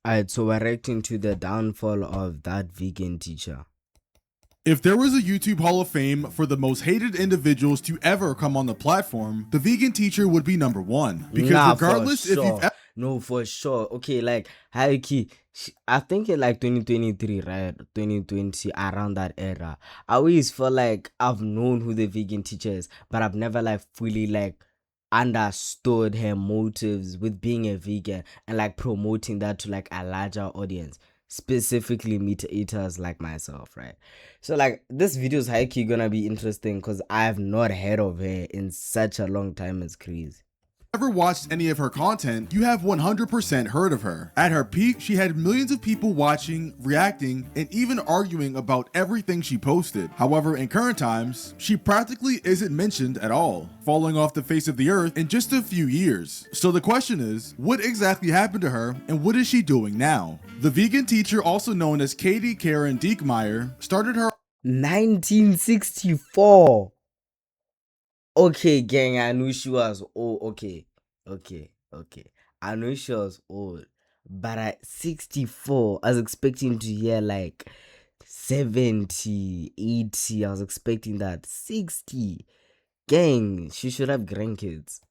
Alright, so we're reacting to the downfall of that vegan teacher. If there was a YouTube Hall of Fame for the most hated individuals to ever come on the platform, the vegan teacher would be number one. Because Nah, regardless for if sure. you've No, for sure. Okay, like Haiki, I think in like 2023, right? 2020, around that era. I always felt like I've known who the vegan teacher is, but I've never like fully like understood her motives with being a vegan and like promoting that to like a larger audience, specifically meat eaters like myself, right? So like this video is high-key gonna be interesting because I have not heard of her in such a long time. It's crazy. ever watched any of her content, you have 100% heard of her. At her peak, she had millions of people watching, reacting, and even arguing about everything she posted. However, in current times, she practically isn't mentioned at all, falling off the face of the earth in just a few years. So the question is, what exactly happened to her and what is she doing now? The vegan teacher, also known as Katie Karen Diekmeyer, started her 1964. Okay, gang, I knew she was old. Okay. I knew she was old. But at 64, I was expecting to hear like 70, 80. I was expecting that. 60. Gang, she should have grandkids.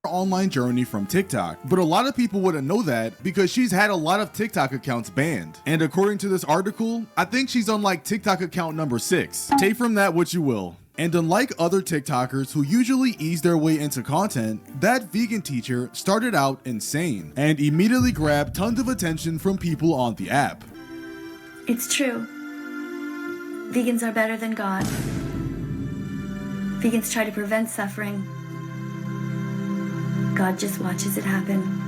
online journey from TikTok, but a lot of people wouldn't know that because she's had a lot of TikTok accounts banned. And according to this article, I think she's on like TikTok account number 6. Take from that what you will. And unlike other TikTokers who usually ease their way into content, that vegan teacher started out insane and immediately grabbed tons of attention from people on the app. It's true. Vegans are better than God. Vegans try to prevent suffering. God just watches it happen.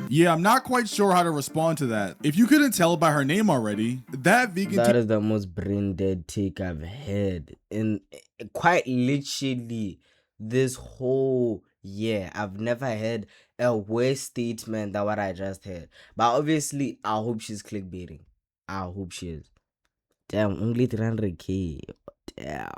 Yeah, I'm not quite sure how to respond to that. If you couldn't tell by her name already, that vegan That is the most brain dead take I've had in quite literally this whole year. I've never heard a worse statement than what I just heard. But obviously, I hope she's clickbaiting. I hope she is. Damn, only 300k. Damn.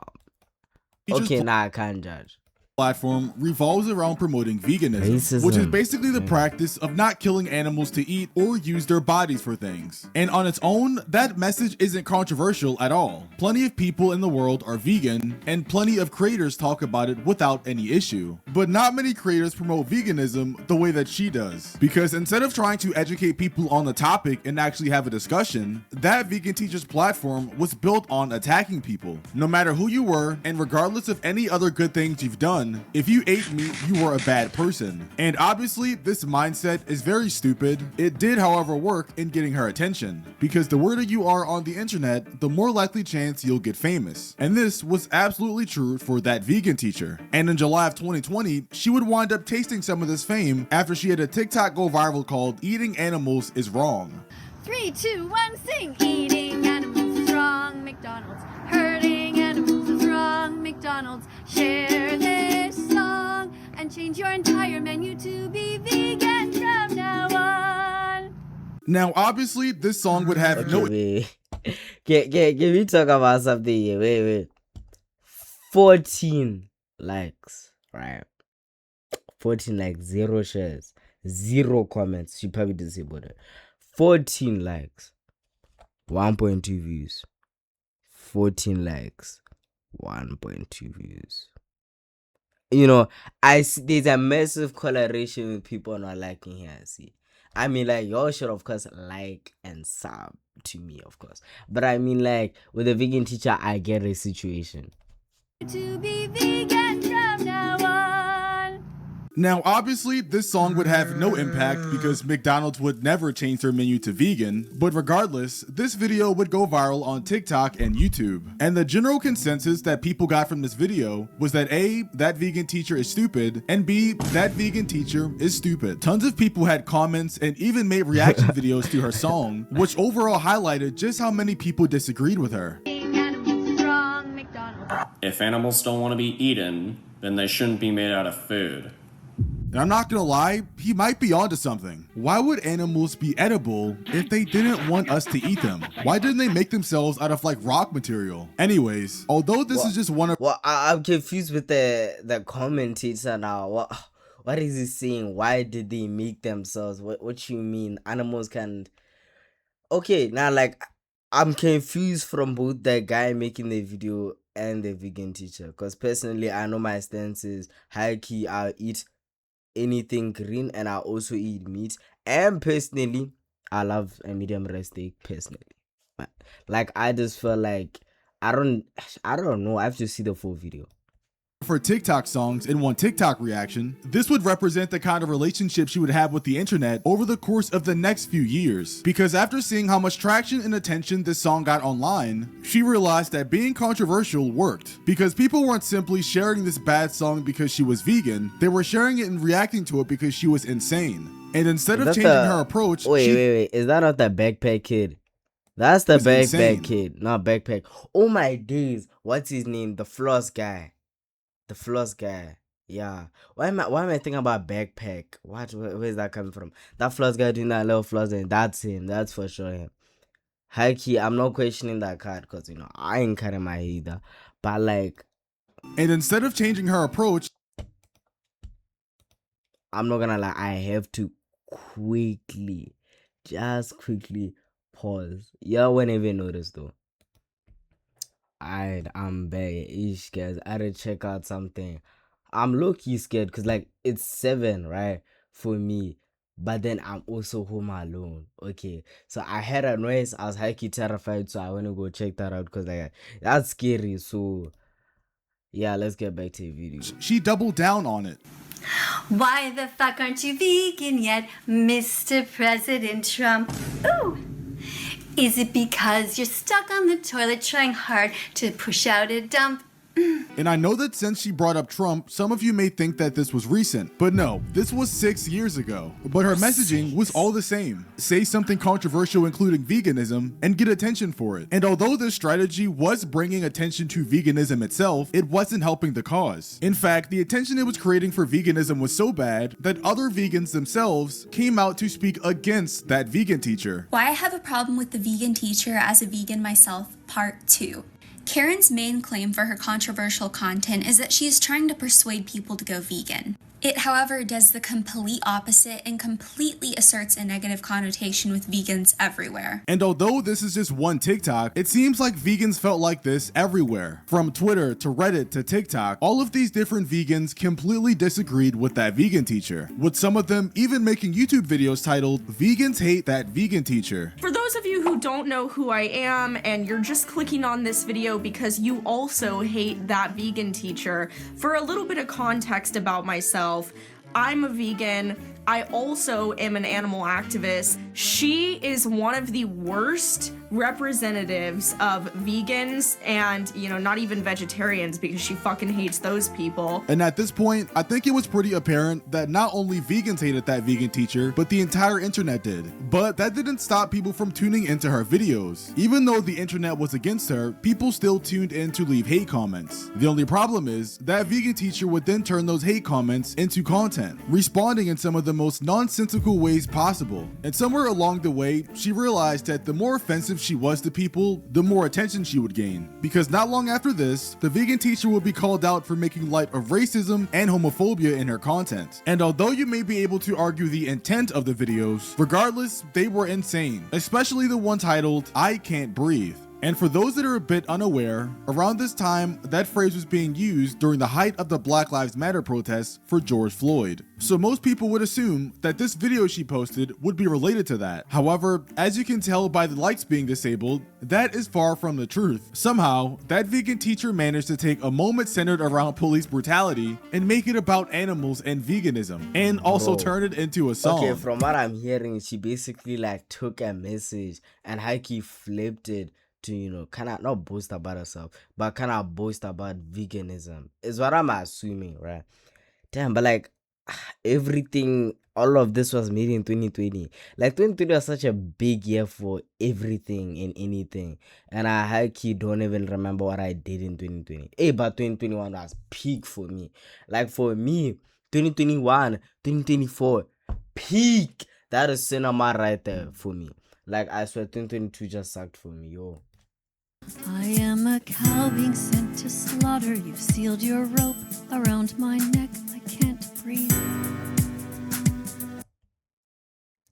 Okay, nah, I can't judge. Platform revolves around promoting veganism, which is basically the practice of not killing animals to eat or use their bodies for things. And on its own, that message isn't controversial at all. Plenty of people in the world are vegan, and plenty of creators talk about it without any issue. But not many creators promote veganism the way that she does. Because instead of trying to educate people on the topic and actually have a discussion, that vegan teacher's platform was built on attacking people. No matter who you were, and regardless of any other good things you've done, if you ate meat, you were a bad person. And obviously, this mindset is very stupid. It did, however, work in getting her attention, because the weirder you are on the internet, the more likely chance you'll get famous. And this was absolutely true for that vegan teacher. And in July of 2020, she would wind up tasting some of this fame after she had a TikTok go viral called "Eating Animals is Wrong." 3, 2, 1, sing! Eating animals is wrong, McDonald's. Hurting animals is wrong, McDonald's. Share this song and change your entire menu to be vegan from now on. Now, obviously, this song would have no... Wait. Can we talk about something here? Wait. 14 likes, right? 14 likes, 0 shares, 0 comments. She probably disabled it. 14 likes, 1.2 views. 14 likes, 1.2 views. You know, I see there's a massive correlation with people not liking here. I see. I mean, like, y'all should of course like and sub to me, of course. But I mean, like, with a vegan teacher, I get a situation. To be vegan from now on. Now, obviously, this song would have no impact because McDonald's would never change their menu to vegan, but regardless, this video would go viral on TikTok and YouTube. And the general consensus that people got from this video was that A, that vegan teacher is stupid, and B, that vegan teacher is stupid. Tons of people had comments and even made reaction videos to her song, which overall highlighted just how many people disagreed with her. Eating animals is wrong, McDonald's. If animals don't want to be eaten, then they shouldn't be made out of food. And I'm not gonna lie, he might be onto something. Why would animals be edible if they didn't want us to eat them? Why didn't they make themselves out of like rock material? Anyways, although this is just one of... Well, I'm confused with the commentator now. What What is he saying? Why did they make themselves? What you mean? Animals can... Okay, now like I'm confused from both the guy making the video and the vegan teacher. Because personally, I know my stance is high key. I'll eat anything green and I also eat meat. And personally, I love a medium rare steak. Personally, like I just feel like I don't know. I have to see the full video. For TikTok songs in one TikTok reaction, this would represent the kind of relationship she would have with the internet over the course of the next few years. Because after seeing how much traction and attention this song got online, she realized that being controversial worked. Because people weren't simply sharing this bad song because she was vegan, they were sharing it and reacting to it because she was insane. And instead of changing her approach, wait, is that not the backpack kid? That's the backpack kid, not backpack. Oh my days, what's his name? The floss guy. The floss guy, yeah. Why am I thinking about backpack? Where is that coming from? That floss guy doing that little floss, and that's him. That's for sure him. High key, I'm not questioning that card because I ain't cutting my head either. But like, and instead of changing her approach, I'm not gonna lie. I have to just quickly pause. Y'all won't even notice though. I'm bad ish, guys. I had to check out something. I'm low-key scared because like it's 7, right, for me, but then I'm also home alone. Okay, so I heard a noise. I was high-key terrified, so I want to go check that out because like that's scary. So yeah, let's get back to the video. She doubled down on it. Why the fuck aren't you vegan yet, Mr. President Trump? Ooh! Is it because you're stuck on the toilet trying hard to push out a dump? And I know that since she brought up Trump, some of you may think that this was recent, but no, this was 6 years ago. But her messaging was all the same. Say something controversial including veganism and get attention for it. And although this strategy was bringing attention to veganism itself, it wasn't helping the cause. In fact, the attention it was creating for veganism was so bad that other vegans themselves came out to speak against that vegan teacher. Why I have a problem with the vegan teacher as a vegan myself, part 2. Karen's main claim for her controversial content is that she is trying to persuade people to go vegan. It, however, does the complete opposite and completely asserts a negative connotation with vegans everywhere. And although this is just one TikTok, it seems like vegans felt like this everywhere. From Twitter to Reddit to TikTok, all of these different vegans completely disagreed with that vegan teacher, with some of them even making YouTube videos titled, "Vegans Hate That Vegan Teacher." For those of you who don't know who I am and you're just clicking on this video because you also hate that vegan teacher, for a little bit of context about myself, I'm a vegan. I also am an animal activist. She is one of the worst representatives of vegans and, not even vegetarians because she fucking hates those people. And at this point, I think it was pretty apparent that not only vegans hated that vegan teacher, but the entire internet did. But that didn't stop people from tuning into her videos. Even though the internet was against her, people still tuned in to leave hate comments. The only problem is that vegan teacher would then turn those hate comments into content, responding in some of the most nonsensical ways possible. And somewhere along the way, she realized that the more offensive she was to people, the more attention she would gain. Because not long after this, the vegan teacher would be called out for making light of racism and homophobia in her content. And although you may be able to argue the intent of the videos, regardless, they were insane. Especially the one titled, "I Can't Breathe." And for those that are a bit unaware, around this time, that phrase was being used during the height of the Black Lives Matter protests for George Floyd. So most people would assume that this video she posted would be related to that. However, as you can tell by the lights being disabled, that is far from the truth. Somehow, that vegan teacher managed to take a moment centered around police brutality and make it about animals and veganism, and also turn it into a song. Okay, from what I'm hearing, she basically like took a message and hikey flipped it to kind of not boast about herself but kind of boast about veganism is what I'm assuming, right? Damn, but like everything, all of this was made in 2020. Like 2020 was such a big year for everything and anything, and I high-key don't even remember what I did in 2020. But 2021 was peak for me. Like for me, 2021, 2024, peak. That is cinema right there for me. Like I swear 2022 just sucked for me, yo. I am a cow being sent to slaughter. You've sealed your rope around my neck. I can't breathe. breathe.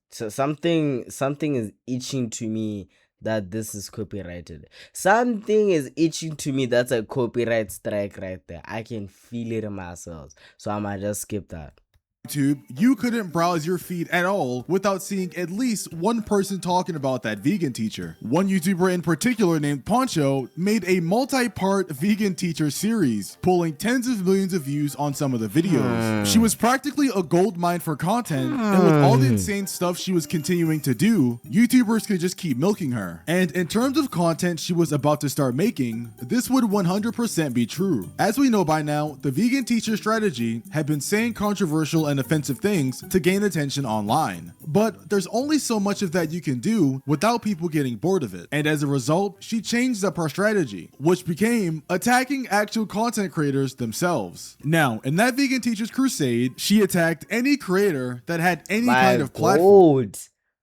So something is itching to me that this is copyrighted. Something is itching to me that's a copyright strike right there. I can feel it in my cells. So I might just skip that. YouTube, you couldn't browse your feed at all without seeing at least one person talking about that vegan teacher. One YouTuber in particular named Poncho made a multi-part vegan teacher series, pulling tens of millions of views on some of the videos. She was practically a gold mine for content, and with all the insane stuff she was continuing to do, YouTubers could just keep milking her. And in terms of content she was about to start making, this would 100% be true. As we know by now, the vegan teacher strategy had been saying controversial and offensive things to gain attention online. But there's only so much of that you can do without people getting bored of it. And as a result, she changed up her strategy, which became attacking actual content creators themselves. Now, in that vegan teacher's crusade, she attacked any creator that had any kind of platform.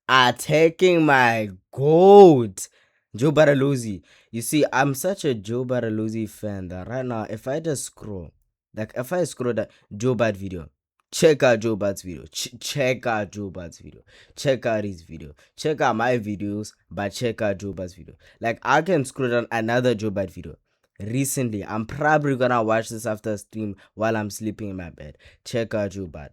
Attacking my goat. Joe Baraluzzi. You see, I'm such a Joe Baraluzzi fan that right now, if I just scroll, like if I scroll that Joe Bad video, check out Joe Bad's video. Check out Joe Bad's video. Check out his video. Check out my videos, but check out Joe Bad's video. Like, I can scroll down another Joe Bad video. Recently, I'm probably gonna watch this after stream while I'm sleeping in my bed. Check out Joe Bad.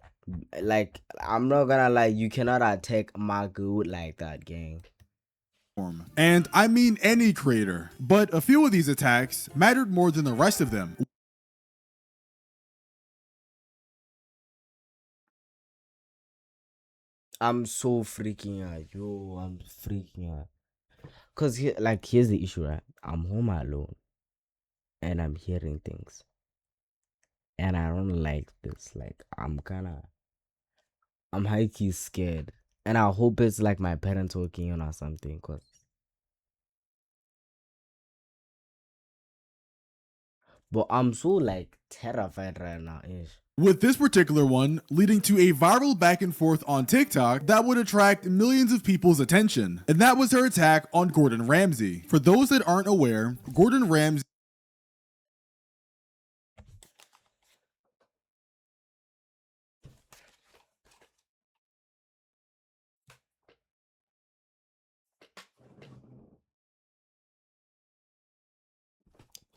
Like, I'm not gonna lie, you cannot attack my goat like that, gang. And I mean any creator. But a few of these attacks mattered more than the rest of them. I'm so freaking out, yo. I'm freaking out. Cause here's the issue, right? I'm home alone, and I'm hearing things, and I don't like this. Like, I'm high key scared, and I hope it's like my parents walking in or something. But I'm so like terrified right now, ish. With this particular one leading to a viral back and forth on TikTok that would attract millions of people's attention. And that was her attack on Gordon Ramsay. For those that aren't aware, Gordon Ramsay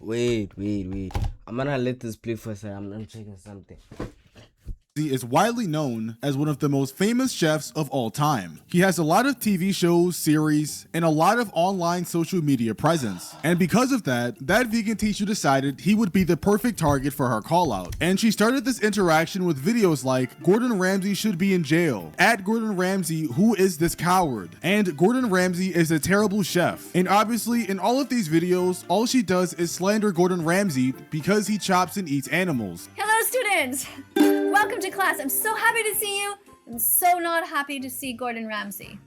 Wait. I'm gonna let this play for a second. I'm checking something. is widely known as one of the most famous chefs of all time. He has a lot of TV shows, series, and a lot of online social media presence. And because of that vegan teacher decided he would be the perfect target for her call out. And she started this interaction with videos like, Gordon Ramsay should be in jail, at Gordon Ramsay, who is this coward? And Gordon Ramsay is a terrible chef. And obviously in all of these videos, all she does is slander Gordon Ramsay because he chops and eats animals. Hello, students! Welcome to class. I'm so happy to see you. I'm so not happy to see Gordon Ramsay.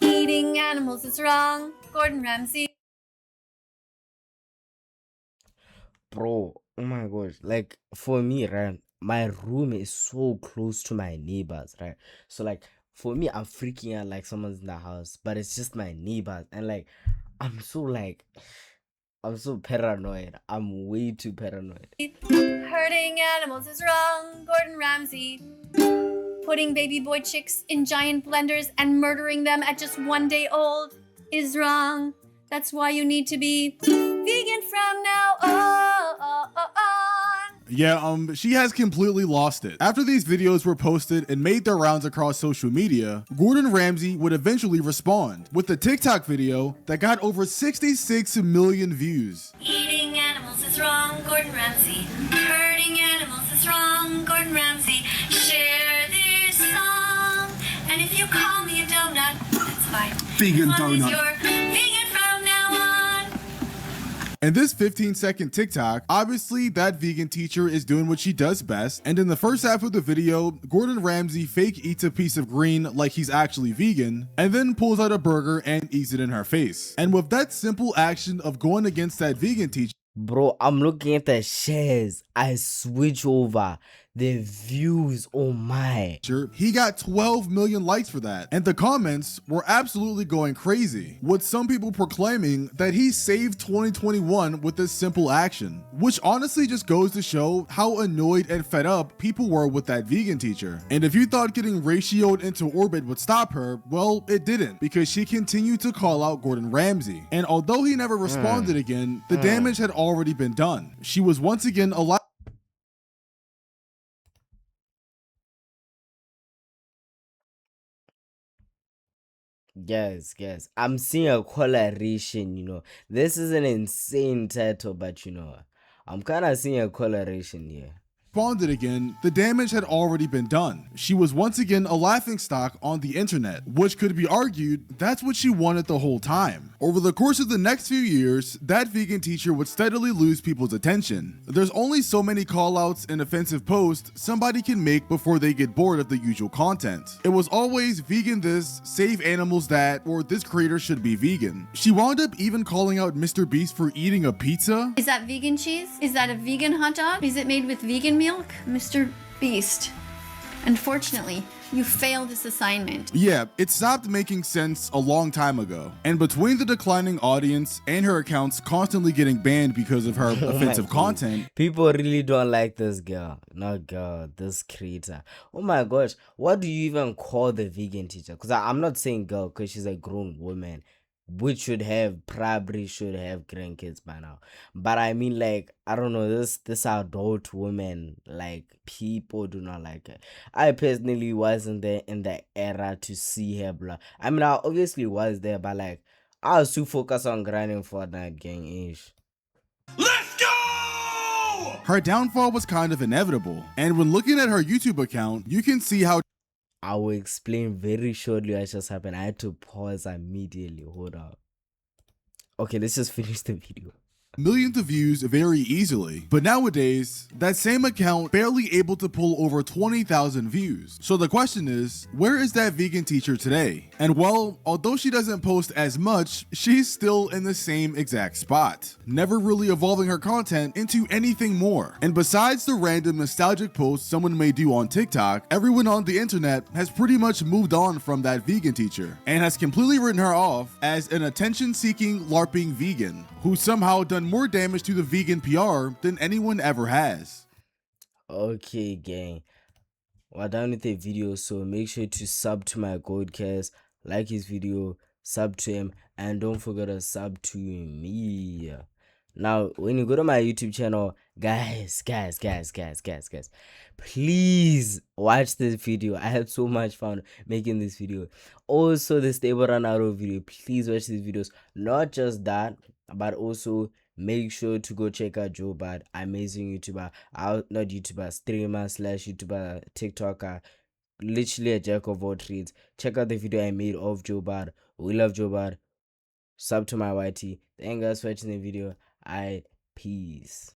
Eating animals is wrong. Gordon Ramsay. Bro, oh my gosh. Like, for me, right, my room is so close to my neighbors, right? So, like, for me, I'm freaking out like someone's in the house, but it's just my neighbors. And, like, I'm so paranoid. I'm way too paranoid. Hurting animals is wrong. Gordon Ramsay. Putting baby boy chicks in giant blenders and murdering them at just 1 day old is wrong. That's why you need to be vegan from now on. Yeah, she has completely lost it. After these videos were posted and made their rounds across social media, Gordon Ramsay would eventually respond with a TikTok video that got over 66 million views. Eating animals is wrong, Gordon Ramsay. Hurting animals is wrong, Gordon Ramsay. Share this song, and if you call me a donut, that's fine. Vegan as long donut. as you're vegan from now on. And this 15-second TikTok, obviously that vegan teacher is doing what she does best, and in the first half of the video, Gordon Ramsay fake eats a piece of green like he's actually vegan, and then pulls out a burger and eats it in her face. And with that simple action of going against that vegan teacher, Bro, I'm looking at the shares. I switch over. The views, oh my. He got 12 million likes for that, and the comments were absolutely going crazy, with some people proclaiming that he saved 2021 with this simple action, which honestly just goes to show how annoyed and fed up people were with that vegan teacher. And if you thought getting ratioed into orbit would stop her, well, it didn't, because she continued to call out Gordon Ramsay. And although he never responded again, the damage had already been done. She was once again allowed. Yes, yes. I'm seeing a coloration, This is an insane title, but I'm kind of seeing a coloration here. Responded again, the damage had already been done. She was once again a laughingstock on the internet, which could be argued that's what she wanted the whole time. Over the course of the next few years, that vegan teacher would steadily lose people's attention. There's only so many callouts and offensive posts somebody can make before they get bored of the usual content. It was always vegan this, save animals that, or this creator should be vegan. She wound up even calling out Mr. Beast for eating a pizza. Is that vegan cheese? Is that a vegan hot dog? Is it made with vegan milk? Mr. Beast, unfortunately, you failed this assignment. Yeah, it stopped making sense a long time ago. And between the declining audience and her accounts constantly getting banned because of her offensive content, people really don't like this girl. Not girl, this creator. Oh my gosh, what do you even call the vegan teacher? Because I'm not saying girl because she's a grown woman, which probably should have grandkids by now. But I mean, like, I don't know, this adult woman, like, people do not like her. I personally wasn't there in the era to see her blah. I mean, I obviously was there, but like, I was too focused on grinding Fortnite gang-ish. Let's go! Her downfall was kind of inevitable. And when looking at her YouTube account, you can see how I will explain very shortly what just happened. I had to pause immediately. Hold up. Okay, let's just finish the video. Millions of views very easily, but nowadays that same account barely able to pull over 20,000 views. So the question is, where is that vegan teacher today? And well, although she doesn't post as much, she's still in the same exact spot, never really evolving her content into anything more. And besides the random nostalgic posts someone may do on TikTok, everyone on the internet has pretty much moved on from that vegan teacher and has completely written her off as an attention-seeking LARPing vegan who somehow done more damage to the vegan PR than anyone ever has. Okay, gang. We're done with the video, so make sure to sub to my Goldcast, like his video, sub to him, and don't forget to sub to me. Now, when you go to my YouTube channel, guys, please watch this video. I had so much fun making this video. Also, the Stable Ronaldo video, please watch these videos. Not just that, but also make sure to go check out Joe Bad, amazing YouTuber, not YouTuber, streamer / YouTuber, TikToker, literally a jack of all trades. Check out the video I made of Joe Bad. We love Joe Bad. Sub to my YT. Thank you guys for watching the video. Peace.